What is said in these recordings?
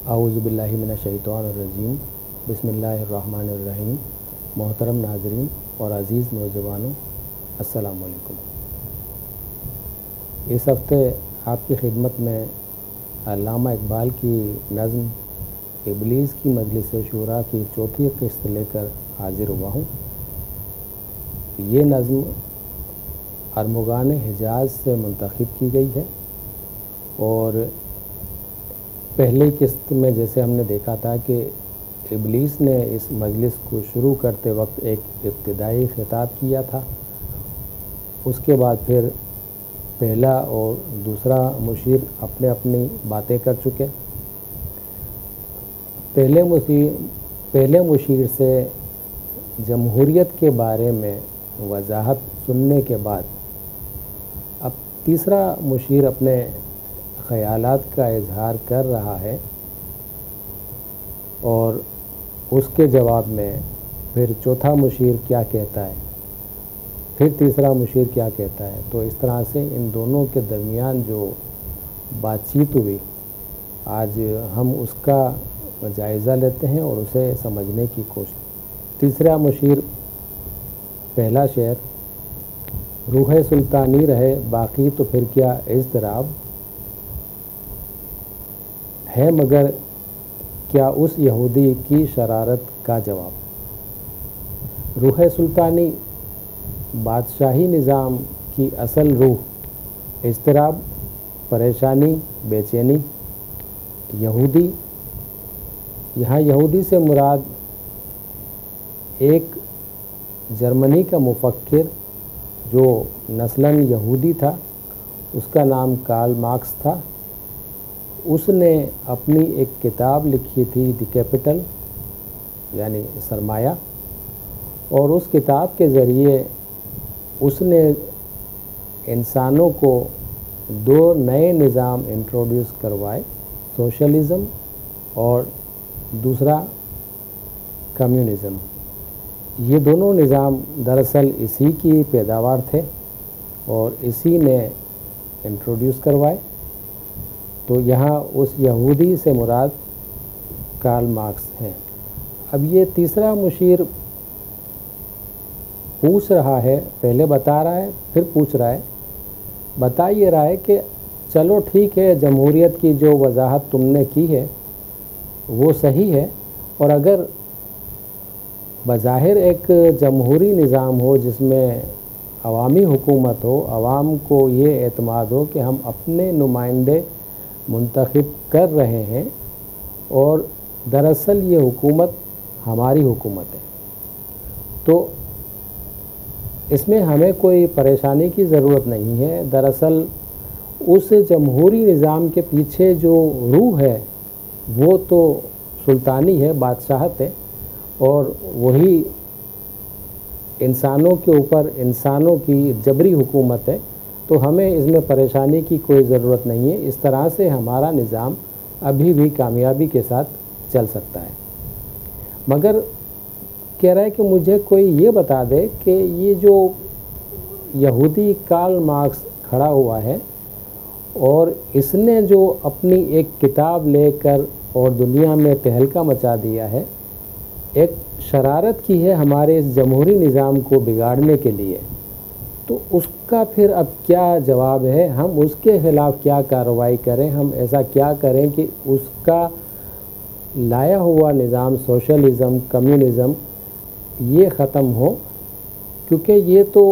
اعوذ باللہ من الشیطان الرجیم، بسم اللہ الرحمن الرحیم۔ محترم ناظرین اور عزیز نوجوانوں، السلام علیکم۔ اس ہفتے آپ کی خدمت میں علامہ اقبال کی نظم ابلیس کی مجلس شورا کی چوتھی قسط لے کر حاضر ہوا ہوں۔ یہ نظم ارمغان حجاز سے منتخب کی گئی ہے، اور پہلی قسط میں جیسے ہم نے دیکھا تھا کہ ابلیس نے اس مجلس کو شروع کرتے وقت ایک ابتدائی خطاب کیا تھا، اس کے بعد پھر پہلا اور دوسرا مشیر اپنی باتیں کر چکے۔ پہلے مشیر سے جمہوریت کے بارے میں وضاحت سننے کے بعد اب تیسرا مشیر اپنے خیالات کا اظہار کر رہا ہے، اور اس کے جواب میں پھر چوتھا مشیر کیا کہتا ہے، پھر تیسرا مشیر کیا کہتا ہے۔ تو اس طرح سے ان دونوں کے درمیان جو بات چیت ہوئی، آج ہم اس کا جائزہ لیتے ہیں اور اسے سمجھنے کی کوشش۔ تیسرا مشیر، پہلا شعر: روح سلطانی رہے باقی تو پھر کیا اضطراب ہے، مگر کیا اس یہودی کی شرارت کا جواب۔ روح سلطانی، بادشاہی نظام کی اصل روح، اضطراب، پریشانی، بے چینی۔ یہودی، یہاں یہودی سے مراد ایک جرمنی کا مفکر جو نسلاً یہودی تھا، اس کا نام کارل مارکس تھا۔ اس نے اپنی ایک کتاب لکھی تھی دی کیپٹل، یعنی سرمایہ، اور اس کتاب کے ذریعے اس نے انسانوں کو دو نئے نظام انٹروڈیوس کروائے، سوشلزم اور دوسرا کمیونزم۔ یہ دونوں نظام دراصل اسی کی پیداوار تھے اور اسی نے انٹروڈیوس کروائے۔ تو یہاں اس یہودی سے مراد کارل مارکس ہیں۔ اب یہ تیسرا مشیر پوچھ رہا ہے، پہلے بتا رہا ہے پھر پوچھ رہا ہے، بتا یہ رہا ہے کہ چلو ٹھیک ہے، جمہوریت کی جو وضاحت تم نے کی ہے وہ صحیح ہے، اور اگر بظاہر ایک جمہوری نظام ہو جس میں عوامی حکومت ہو، عوام کو یہ اعتماد ہو کہ ہم اپنے نمائندے منتخب کر رہے ہیں اور دراصل یہ حکومت ہماری حکومت ہے، تو اس میں ہمیں کوئی پریشانی کی ضرورت نہیں ہے۔ دراصل اس جمہوری نظام کے پیچھے جو روح ہے وہ تو سلطانی ہے، بادشاہت ہے، اور وہی انسانوں کے اوپر انسانوں کی جبری حکومت ہے، تو ہمیں اس میں پریشانی کی کوئی ضرورت نہیں ہے۔ اس طرح سے ہمارا نظام ابھی بھی کامیابی کے ساتھ چل سکتا ہے، مگر کہہ رہا ہے کہ مجھے کوئی یہ بتا دے کہ یہ جو یہودی کارل مارکس کھڑا ہوا ہے اور اس نے جو اپنی ایک کتاب لے کر اور دنیا میں تہلکہ مچا دیا ہے، ایک شرارت کی ہے ہمارے اس جمہوری نظام کو بگاڑنے کے لیے، تو اس کا پھر اب کیا جواب ہے؟ ہم اس کے خلاف کیا کارروائی کریں؟ ہم ایسا کیا کریں کہ اس کا لایا ہوا نظام سوشلزم، کمیونزم یہ ختم ہو، کیونکہ یہ تو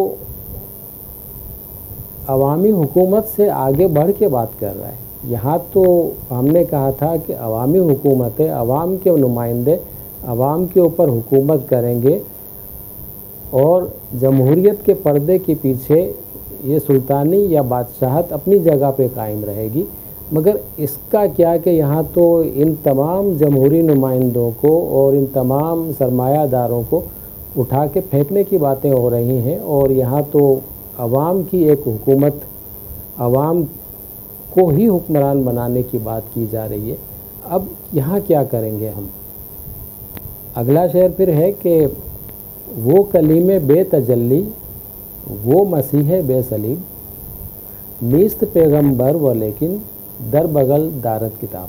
عوامی حکومت سے آگے بڑھ کے بات کر رہا ہے۔ یہاں تو ہم نے کہا تھا کہ عوامی حکومت ہے، عوام کے نمائندے عوام کے اوپر حکومت کریں گے، اور جمہوریت کے پردے کے پیچھے یہ سلطانی یا بادشاہت اپنی جگہ پہ قائم رہے گی۔ مگر اس کا کیا کہ یہاں تو ان تمام جمہوری نمائندوں کو اور ان تمام سرمایہ داروں کو اٹھا کے پھینکنے کی باتیں ہو رہی ہیں، اور یہاں تو عوام کی ایک حکومت، عوام کو ہی حکمران بنانے کی بات کی جا رہی ہے۔ اب یہاں کیا کریں گے ہم؟ اگلا شعر پھر ہے کہ وہ کلیم بے تجلی، وہ مسیح بے صلیب، نیست پیغمبر و لیکن در بغل دارت کتاب۔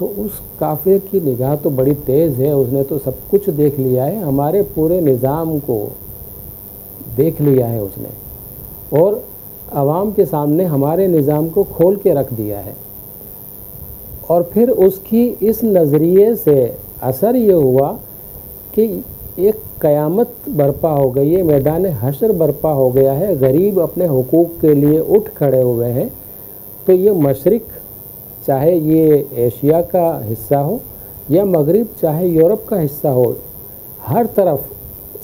تو اس کافر کی نگاہ تو بڑی تیز ہے، اس نے تو سب کچھ دیکھ لیا ہے، ہمارے پورے نظام کو دیکھ لیا ہے اس نے، اور عوام کے سامنے ہمارے نظام کو کھول کے رکھ دیا ہے۔ اور پھر اس کی اس نظریے سے اثر یہ ہوا کہ ایک قیامت برپا ہو گئی ہے، میدان حشر برپا ہو گیا ہے، غریب اپنے حقوق کے لیے اٹھ کھڑے ہوئے ہیں۔ تو یہ مشرق چاہے یہ ایشیا کا حصہ ہو یا مغرب چاہے یورپ کا حصہ ہو، ہر طرف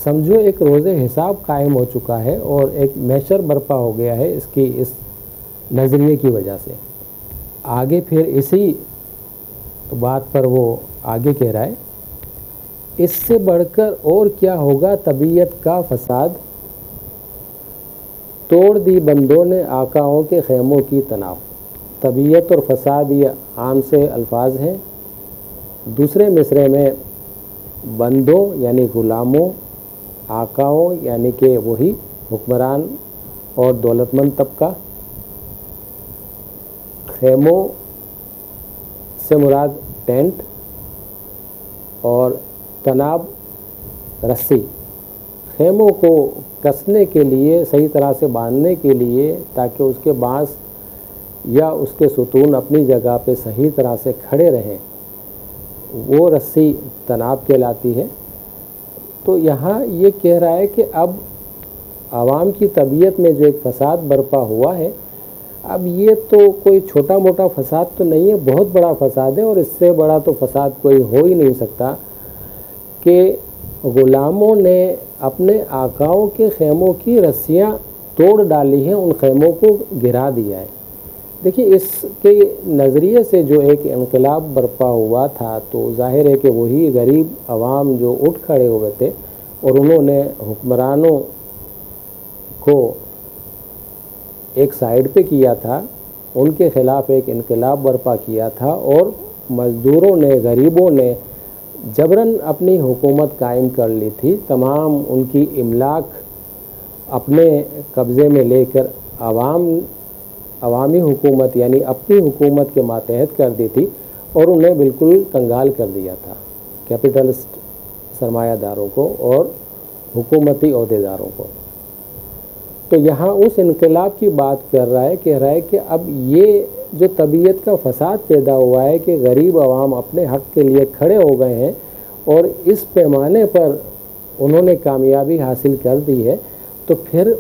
سمجھو ایک روز حساب قائم ہو چکا ہے اور ایک محشر برپا ہو گیا ہے اس نظریے کی وجہ سے۔ آگے پھر اسی بات پر وہ آگے کہہ رہا ہے، اس سے بڑھ کر اور کیا ہوگا طبیعت کا فساد، توڑ دی بندوں نے آقاؤں کے خیموں کی تناب۔ طبیعت اور فساد یہ عام سے الفاظ ہیں۔ دوسرے مصرعے میں بندوں یعنی غلاموں، آقاؤں یعنی کہ وہی حکمران اور دولت مند طبقہ، خیموں سے مراد ٹینٹ، اور تناب رسی، خیموں کو کسنے کے لیے، صحیح طرح سے باندھنے کے لیے تاکہ اس کے بانس یا اس کے ستون اپنی جگہ پہ صحیح طرح سے کھڑے رہیں، وہ رسی تناب کہلاتی ہے۔ تو یہاں یہ کہہ رہا ہے کہ اب عوام کی طبیعت میں جو ایک فساد برپا ہوا ہے، اب یہ تو کوئی چھوٹا موٹا فساد تو نہیں ہے، بہت بڑا فساد ہے، اور اس سے بڑا تو فساد کوئی ہو ہی نہیں سکتا کہ غلاموں نے اپنے آقاؤں کے خیموں کی رسیاں توڑ ڈالی ہیں، ان خیموں کو گرا دیا ہے۔ دیکھیے اس کے نظریے سے جو ایک انقلاب برپا ہوا تھا، تو ظاہر ہے کہ وہی غریب عوام جو اٹھ کھڑے ہوئے تھے اور انہوں نے حکمرانوں کو ایک سائیڈ پہ کیا تھا، ان کے خلاف ایک انقلاب برپا کیا تھا، اور مزدوروں نے، غریبوں نے جبراً اپنی حکومت قائم کر لی تھی، تمام ان کی املاک اپنے قبضے میں لے کر عوامی حکومت یعنی اپنی حکومت کے ماتحت کر دی تھی، اور انہیں بالکل کنگال کر دیا تھا، کیپٹلسٹ سرمایہ داروں کو اور حکومتی عہدیداروں کو۔ تو یہاں اس انقلاب کی بات کہہ رہا ہے کہ اب یہ جو طبیعت کا فساد پیدا ہوا ہے کہ غریب عوام اپنے حق کے لیے کھڑے ہو گئے ہیں اور اس پیمانے پر انہوں نے کامیابی حاصل کر دی ہے، تو پھر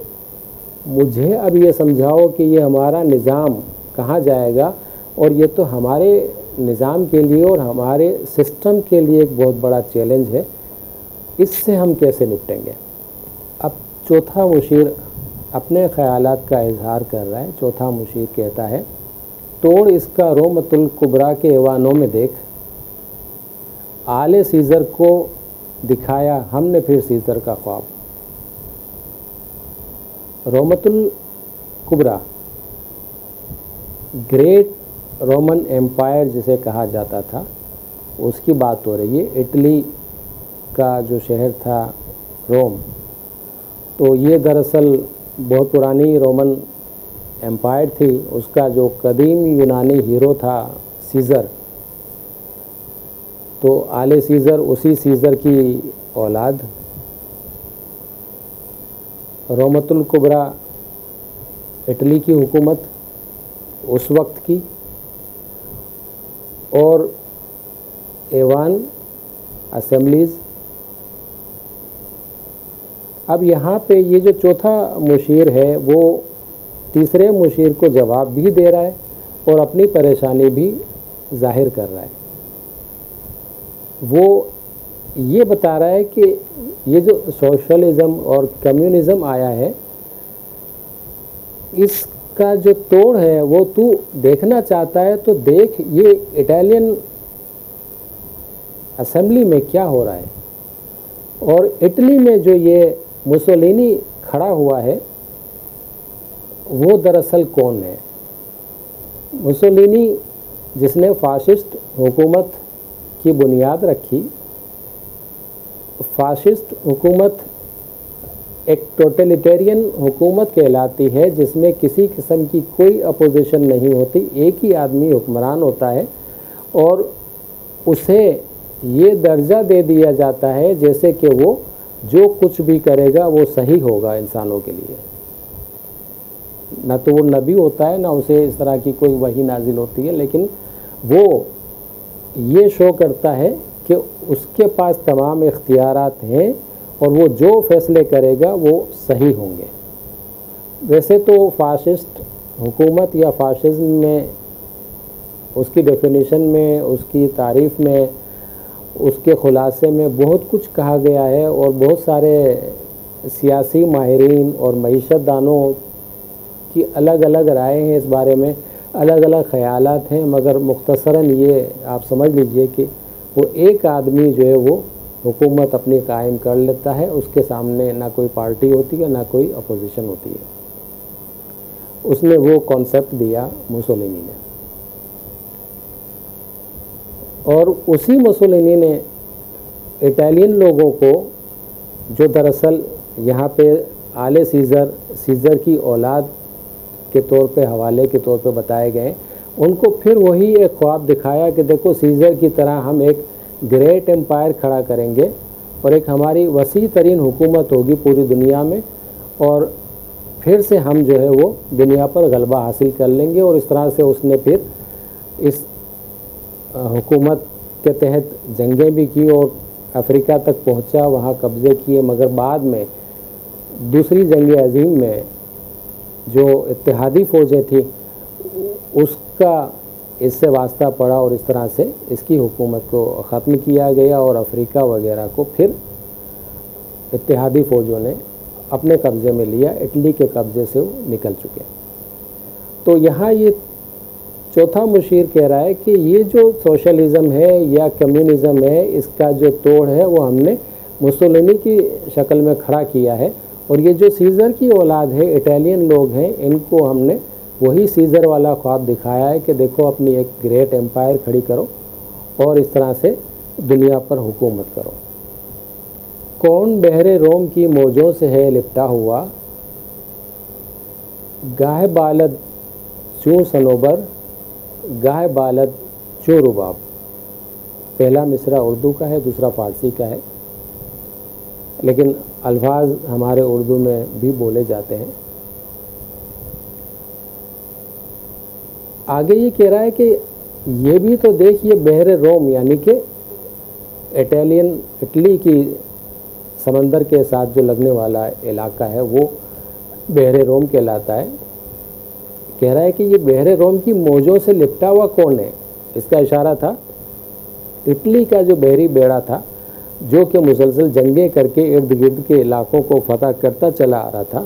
مجھے اب یہ سمجھاؤ کہ یہ ہمارا نظام کہاں جائے گا، اور یہ تو ہمارے نظام کے لیے اور ہمارے سسٹم کے لیے ایک بہت بڑا چیلنج ہے، اس سے ہم کیسے نپٹیں گے۔ اب چوتھا مشیر اپنے خیالات کا اظہار کر رہا ہے۔ چوتھا مشیر کہتا ہے، توڑ اس کا رومۃ الکبریٰ کے ایوانوں میں دیکھ، آل سیزر کو دکھایا ہم نے پھر سیزر کا خواب۔ رومۃ الکبریٰ گریٹ رومن ایمپائر جسے کہا جاتا تھا، اس کی بات ہو رہی ہے۔ اٹلی کا جو شہر تھا روم، تو یہ دراصل بہت پرانی رومن ایمپائر تھی، اس کا جو قدیم یونانی ہیرو تھا سیزر، تو آل سیزر اسی سیزر کی اولاد۔ رومۃ الکبریٰ اٹلی کی حکومت اس وقت کی، اور ایوان اسمبلیز۔ اب یہاں پہ یہ جو چوتھا مشیر ہے وہ تیسرے مشیر کو جواب بھی دے رہا ہے اور اپنی پریشانی بھی ظاہر کر رہا ہے۔ وہ یہ بتا رہا ہے کہ یہ جو سوشلزم اور کمیونزم آیا ہے، اس کا جو توڑ ہے وہ تو دیکھنا چاہتا ہے تو دیکھ، یہ اٹالین اسمبلی میں کیا ہو رہا ہے، اور اٹلی میں جو یہ مسولینی کھڑا ہوا ہے وہ دراصل کون ہے۔ مسولینی جس نے فاشسٹ حکومت کی بنیاد رکھی۔ فاشسٹ حکومت ایک ٹوٹلیٹیرین حکومت کہلاتی ہے جس میں کسی قسم کی کوئی اپوزیشن نہیں ہوتی، ایک ہی آدمی حکمران ہوتا ہے، اور اسے یہ درجہ دے دیا جاتا ہے جیسے کہ وہ جو کچھ بھی کرے گا وہ صحیح ہوگا انسانوں کے لیے. نہ تو وہ نبی ہوتا ہے، نہ اسے اس طرح کی کوئی وحی نازل ہوتی ہے، لیکن وہ یہ شو کرتا ہے کہ اس کے پاس تمام اختیارات ہیں اور وہ جو فیصلے کرے گا وہ صحیح ہوں گے. ویسے تو فاشسٹ حکومت یا فاشزم میں اس کی ڈیفینیشن میں، اس کی تعریف میں، اس کے خلاصے میں بہت کچھ کہا گیا ہے، اور بہت سارے سیاسی ماہرین اور معیشت دانوں کی الگ الگ رائے ہیں اس بارے میں، الگ الگ خیالات ہیں. مگر مختصراً یہ آپ سمجھ لیجئے کہ وہ ایک آدمی جو ہے وہ حکومت اپنی قائم کر لیتا ہے، اس کے سامنے نہ کوئی پارٹی ہوتی ہے نہ کوئی اپوزیشن ہوتی ہے. اس نے وہ کانسیپٹ دیا موسولینی نے، اور اسی موسولینی نے اٹالین لوگوں کو، جو دراصل یہاں پہ آل سیزر کی اولاد کے طور پہ، حوالے کے طور پہ بتائے گئے، ان کو پھر وہی ایک خواب دکھایا کہ دیکھو سیزر کی طرح ہم ایک گریٹ امپائر کھڑا کریں گے اور ایک ہماری وسیع ترین حکومت ہوگی پوری دنیا میں، اور پھر سے ہم جو ہے وہ دنیا پر غلبہ حاصل کر لیں گے. اور اس طرح سے اس نے پھر اس حکومت کے تحت جنگیں بھی کی اور افریقہ تک پہنچا، وہاں قبضے کیے. مگر بعد میں دوسری جنگ عظیم میں جو اتحادی فوجیں تھیں اس کا اس سے واسطہ پڑا، اور اس طرح سے اس کی حکومت کو ختم کیا گیا، اور افریقہ وغیرہ کو پھر اتحادی فوجوں نے اپنے قبضے میں لیا. اٹلی کے قبضے سے وہ نکل چکے. تو یہاں یہ چوتھا مشیر کہہ رہا ہے کہ یہ جو سوشلزم ہے یا کمیونزم ہے، اس کا جو توڑ ہے وہ ہم نے موسولینی کی شکل میں کھڑا کیا ہے، اور یہ جو سیزر کی اولاد ہے، اٹالین لوگ ہیں، ان کو ہم نے وہی سیزر والا خواب دکھایا ہے کہ دیکھو اپنی ایک گریٹ امپائر کھڑی کرو اور اس طرح سے دنیا پر حکومت کرو. کون بحر روم کی موجوں سے ہے لپٹا ہوا، گاہ بالد چوں صنوبر، گاہ بالد چوں رباب. پہلا مصرع اردو کا ہے، دوسرا فارسی کا ہے، لیکن الفاظ ہمارے اردو میں بھی بولے جاتے ہیں. آگے یہ کہہ رہا ہے کہ یہ بھی تو دیکھ، یہ بحر روم یعنی کہ اٹلی کی سمندر کے ساتھ جو لگنے والا علاقہ ہے وہ بحر روم کہلاتا ہے. کہہ رہا ہے کہ یہ بحر روم کی موجوں سے لپٹا ہوا کون ہے. اس کا اشارہ تھا اٹلی کا جو بحری بیڑا تھا، جو کہ مسلسل جنگیں کر کے ارد گرد کے علاقوں کو فتح کرتا چلا آ رہا تھا.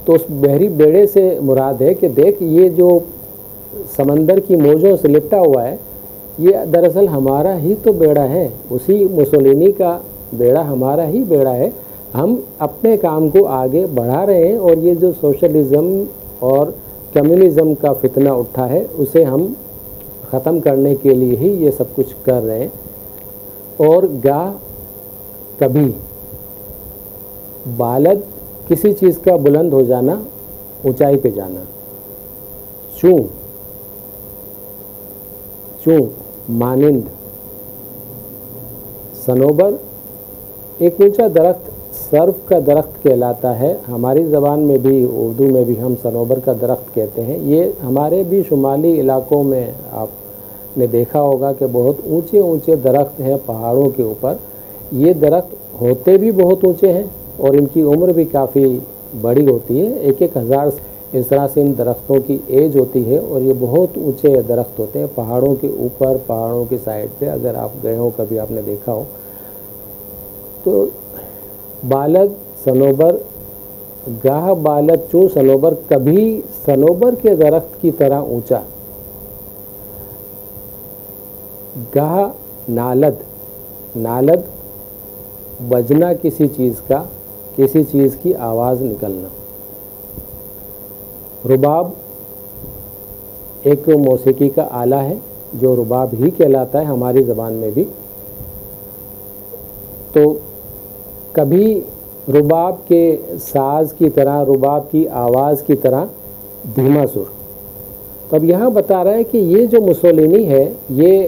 تو اس بحری بیڑے سے مراد ہے کہ دیکھ یہ جو سمندر کی موجوں سے لپٹا ہوا ہے، یہ دراصل ہمارا ہی تو بیڑا ہے، اسی موسولینی کا بیڑا ہمارا ہی بیڑا ہے. ہم اپنے کام کو آگے بڑھا رہے ہیں، اور یہ جو سوشلزم اور کمیونزم کا فتنہ اٹھا ہے اسے ہم ختم کرنے کے لیے ہی یہ سب کچھ کر رہے ہیں. اور گاہ کبھی بالد کسی چیز کا بلند ہو جانا، اونچائی پہ جانا. چوں مانند، صنوبر ایک اونچا درخت، سرف کا درخت کہلاتا ہے. ہماری زبان میں بھی، اردو میں بھی ہم صنوبر کا درخت کہتے ہیں. یہ ہمارے بھی شمالی علاقوں میں آپ نے دیکھا ہوگا کہ بہت اونچے اونچے درخت ہیں پہاڑوں کے اوپر. یہ درخت ہوتے بھی بہت اونچے ہیں اور ان کی عمر بھی کافی بڑی ہوتی ہے. 1,000 اس طرح سے ان درختوں کی ایج ہوتی ہے، اور یہ بہت اونچے درخت ہوتے ہیں پہاڑوں کے اوپر، پہاڑوں کی سائڈ پہ. اگر آپ گئے ہو کبھی، آپ نے دیکھا ہو تو بالد صنوبر، گاہ بالد چوں صنوبر، کبھی صنوبر کے درخت کی طرح اونچا. گاہ نالد بجنا کسی چیز کا، کسی چیز کی آواز نکلنا. رباب ایک موسیقی کا آلہ ہے جو رباب ہی کہلاتا ہے ہماری زبان میں بھی. تو کبھی رباب کے ساز کی طرح، رباب کی آواز کی طرح دھیما سر. تو اب یہاں بتا رہا ہے کہ یہ جو موسولینی ہے، یہ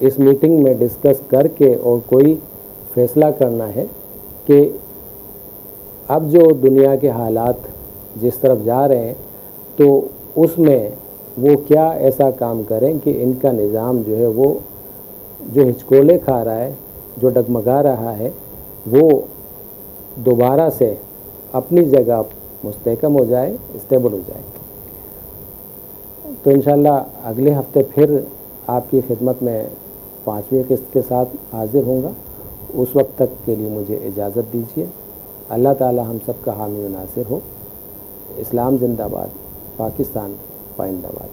اس میٹنگ میں ڈسکس کر کے اور کوئی فیصلہ کرنا ہے کہ اب جو دنیا کے حالات جس طرف جا رہے ہیں تو اس میں وہ کیا ایسا کام کریں کہ ان کا نظام جو ہے وہ جو ہچکولے کھا رہا ہے، جو ڈگمگا رہا ہے، وہ دوبارہ سے اپنی جگہ مستحکم ہو جائے، اسٹیبل ہو جائے۔ تو انشاءاللہ اگلے ہفتے پھر آپ کی خدمت میں 5ویں قسط کے ساتھ حاضر ہوں گا۔ اس وقت تک کے لیے مجھے اجازت دیجیے۔ اللہ تعالی ہم سب کا حامی و ناصر ہو۔ اسلام زندہ باد، پاکستان پائندہ باد۔